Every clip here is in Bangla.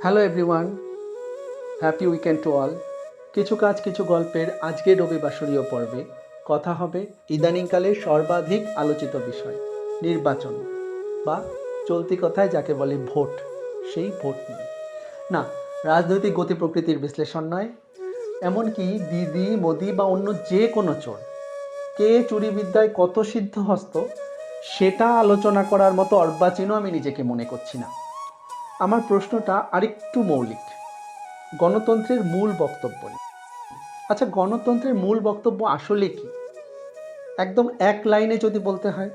Hello everyone, happy weekend to all. কিছু কাজ কিছু গল্পের আজকের রবিবাসরীয় পর্বে কথা হবে ইদানিংকালের সর্বাধিক আলোচিত বিষয় নির্বাচন, বা চলতি কথায় যাকে বলে ভোট, সেই ভোট নিয়ে। না, রাজনৈতিক গতি প্রকৃতির বিশ্লেষণ নয়, এমনকি দিদি মোদি বা অন্য যে কোনো চোর কে চুরিবিদ্যায় কত সিদ্ধহস্ত সেটা আলোচনা করার মতো অর্বাচীনও আমি নিজেকে মনে করছি না। আমার প্রশ্নটা আরেকটু মৌলিক, গণতন্ত্রের মূল বক্তব্য নিয়ে। আচ্ছা, গণতন্ত্রের মূল বক্তব্য আসলে কি? একদম এক লাইনে যদি বলতে হয়,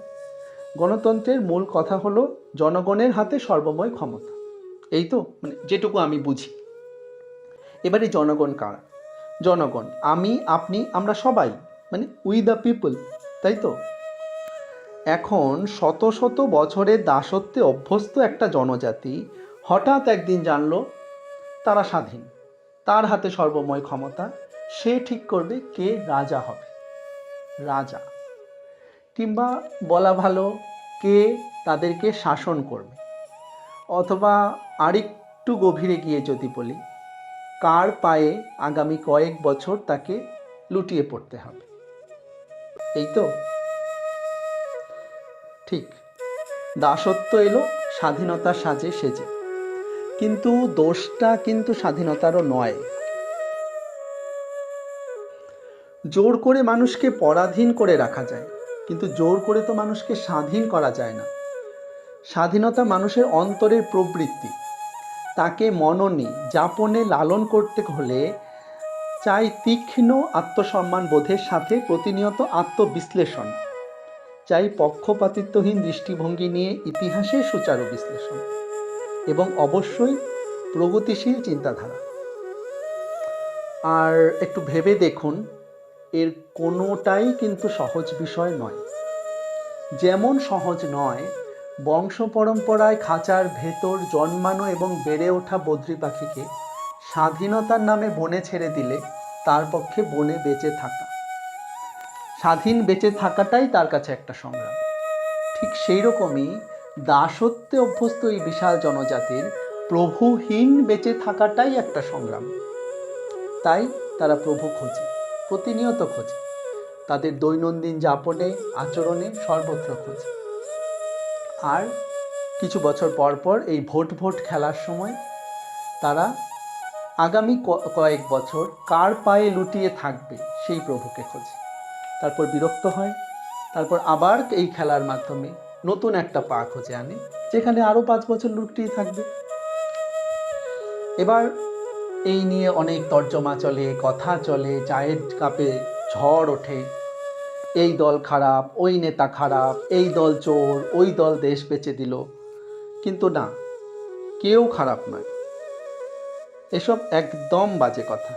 গণতন্ত্রের মূল কথা হলো জনগণের হাতে সর্বময় ক্ষমতা। এই তো, মানে যেটুকু আমি বুঝি। এবারে জনগণ কারা? জনগণ আমি, আপনি, আমরা সবাই, মানে উই দ্য পিপল, তাই তো? এখন শত শত বছরের দাসত্বে অভ্যস্ত একটা জনজাতি হঠাৎ একদিন জানলো তারা স্বাধীন, তার হাতে সর্বময় ক্ষমতা, সে ঠিক করবে কে রাজা হবে। রাজা, কিংবা বলা ভালো কে তাদেরকে শাসন করবে, অথবা আরেকটু গভীরে গিয়ে যদি বলি, কার পায়ে আগামী কয়েক বছর তাকে লুটিয়ে পড়তে হবে। এই তো ঠিক, দাসত্ব এলো স্বাধীনতার সাজে সেজে, কিন্তু দোষটা কিন্তু স্বাধীনতারও নয়। জোর করে মানুষকে পরাধীন করে রাখা যায়, কিন্তু জোর করে তো মানুষকে স্বাধীন করা যায় না। স্বাধীনতা মানুষের অন্তরের প্রবৃত্তি, তাকে মননে যাপনে লালন করতে হলে চাই তীক্ষ্ণ আত্মসম্মান বোধের সাথে প্রতিনিয়ত আত্মবিশ্লেষণ, চাই পক্ষপাতিত্বহীন দৃষ্টিভঙ্গি নিয়ে ইতিহাসের সুচারু বিশ্লেষণ, এবং অবশ্যই প্রগতিশীল চিন্তাধারা। আর একটু ভেবে দেখুন, এর কোনোটাই কিন্তু সহজ বিষয় নয়। যেমন সহজ নয় বংশ পরম্পরায় খাঁচার ভেতর জন্মানো এবং বেড়ে ওঠা বদ্রি পাখিকে স্বাধীনতার নামে বনে ছেড়ে দিলে তার পক্ষে বনে বেঁচে থাকা, স্বাধীন বেঁচে থাকাটাই তার কাছে একটা সংগ্রাম। ঠিক সেই রকমই দাসত্বে অভ্যস্ত এই বিশাল জনজাতির প্রভুহীন বেঁচে থাকাটাই একটা সংগ্রাম। তাই তারা প্রভু খোঁজে, প্রতিনিয়ত খোঁজে, তাদের দৈনন্দিন যাপনে আচরণে সর্বত্র খোঁজে। আর কিছু বছর পর পর এই ভোট খেলার সময় তারা আগামী কয়েক বছর কার পায়ে লুটিয়ে থাকবে সেই প্রভুকে খোঁজে, তারপর বিরক্ত হয়, তারপর আবার এই খেলার মাধ্যমে নতুন একটা পা খুঁজে আনে যেখানে আরও 5 বছর লুটিয়ে থাকবে। এবার এই নিয়ে অনেক তর্জমা চলে, কথা চলে, চায়ের কাপে ঝড় ওঠে, এই দল খারাপ, ওই নেতা খারাপ, এই দল চোর, ওই দল দেশ বেচে দিল। কিন্তু না, কেউ খারাপ নয়, এসব একদম বাজে কথা।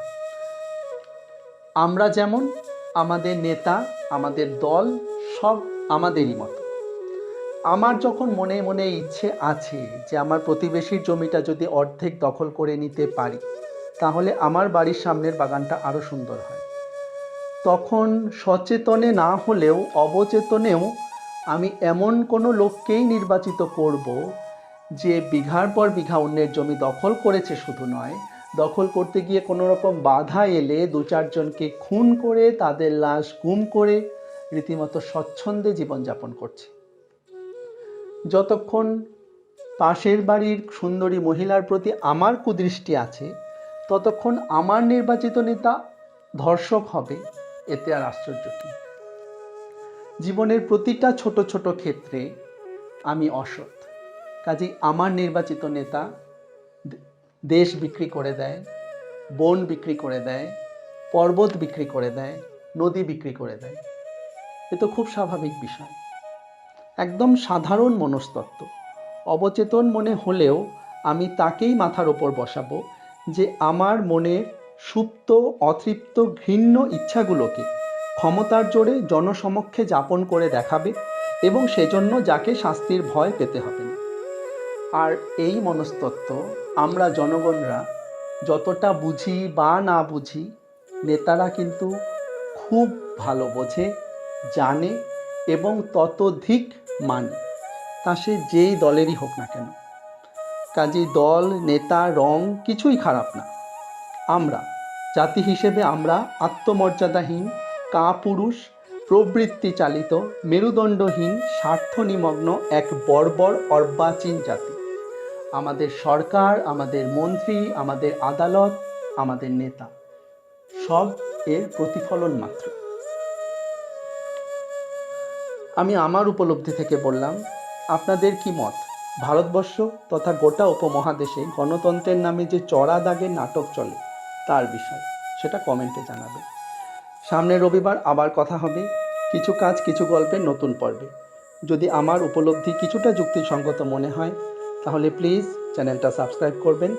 আমরা যেমন, আমাদের নেতা, আমাদের দল সব আমাদেরই মতো। আমার যখন মনে মনে ইচ্ছে আছে যে আমার প্রতিবেশীর জমিটা যদি অর্ধেক দখল করে নিতে পারি, তাহলে আমার বাড়ির সামনের বাগানটা আরও সুন্দর হয়, তখন সচেতনে না হলেও অবচেতনেও আমি এমন কোনো লোককেই নির্বাচিত করব যে বিঘার পর বিঘা অন্যের জমি দখল করেছে, শুধু নয়, দখল করতে গিয়ে কোনো রকম বাধা এলে 2-4 জনকে খুন করে তাদের লাশ গুম করে রীতিমতো স্বচ্ছন্দে জীবনযাপন করছে। যতক্ষণ পাশের বাড়ির সুন্দরী মহিলার প্রতি আমার কুদৃষ্টি আছে, ততক্ষণ আমার নির্বাচিত নেতা ধর্ষক হবে, এতে আর আশ্চর্য কি? জীবনের প্রতিটা ছোট ছোট ক্ষেত্রে আমি অসৎ, কাজেই আমার নির্বাচিত নেতা দেশ বিক্রি করে দেয়, বন বিক্রি করে দেয়, পর্বত বিক্রি করে দেয়, নদী বিক্রি করে দেয়। এ তো খুব স্বাভাবিক বিষয়, একদম সাধারণ মনস্তত্ত্ব। অবচেতন মনে হলেও আমি তাকেই মাথার ওপর বসাবো যে আমার মনের সুপ্ত, অতৃপ্ত, ঘৃণ্য ইচ্ছাগুলোকে ক্ষমতার জোরে জনসমক্ষে যাপন করে দেখাবে, এবং সেজন্য যাকে শাস্তির ভয় পেতে হবে না। আর এই মনস্তত্ত্ব আমরা জনগণরা যতটা বুঝি বা না বুঝি, নেতারা কিন্তু খুব ভালো বোঝে, জানে এবং ততোধিক মানে, তা সে যেই দলেরই হোক না কেন। কাজেই দল, নেতা, রং কিছুই খারাপ না। আমরা জাতি হিসেবে আমরা আত্মমর্যাদাহীন, কাপুরুষ, প্রবৃত্তি চালিত, মেরুদণ্ডহীন, স্বার্থ নিমগ্ন এক বর্বর অর্বাচীন জাতি। আমাদের সরকার, আমাদের মন্ত্রী, আমাদের আদালত, আমাদের নেতা সব এর প্রতিফলন মাত্র। আমি আমার উপলব্ধি থেকে বললাম, আপনাদের কি মত? ভারতবর্ষ তথা গোটা উপমহাদেশে গণতন্ত্রের নামে যে চড়া দাগের নাটক চলে তার বিষয়, সেটা কমেন্টে জানাবেন। সামনের রবিবার আবার কথা হবে কিছু কাজ কিছু গল্পের নতুন পর্বে। যদি আমার উপলব্ধি কিছুটা যুক্তিসঙ্গত মনে হয় তাহলে প্লিজ চ্যানেলটা সাবস্ক্রাইব করবেন,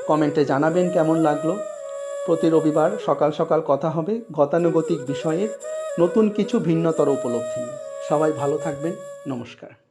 কমেন্টে জানাবেন কেমন লাগলো। প্রতি রবিবার সকাল সকাল কথা হবে গতানুগতিক বিষয়ের নতুন কিছু ভিন্নতর উপলব্ধি নিয়ে। সবাই ভালো থাকবেন। নমস্কার।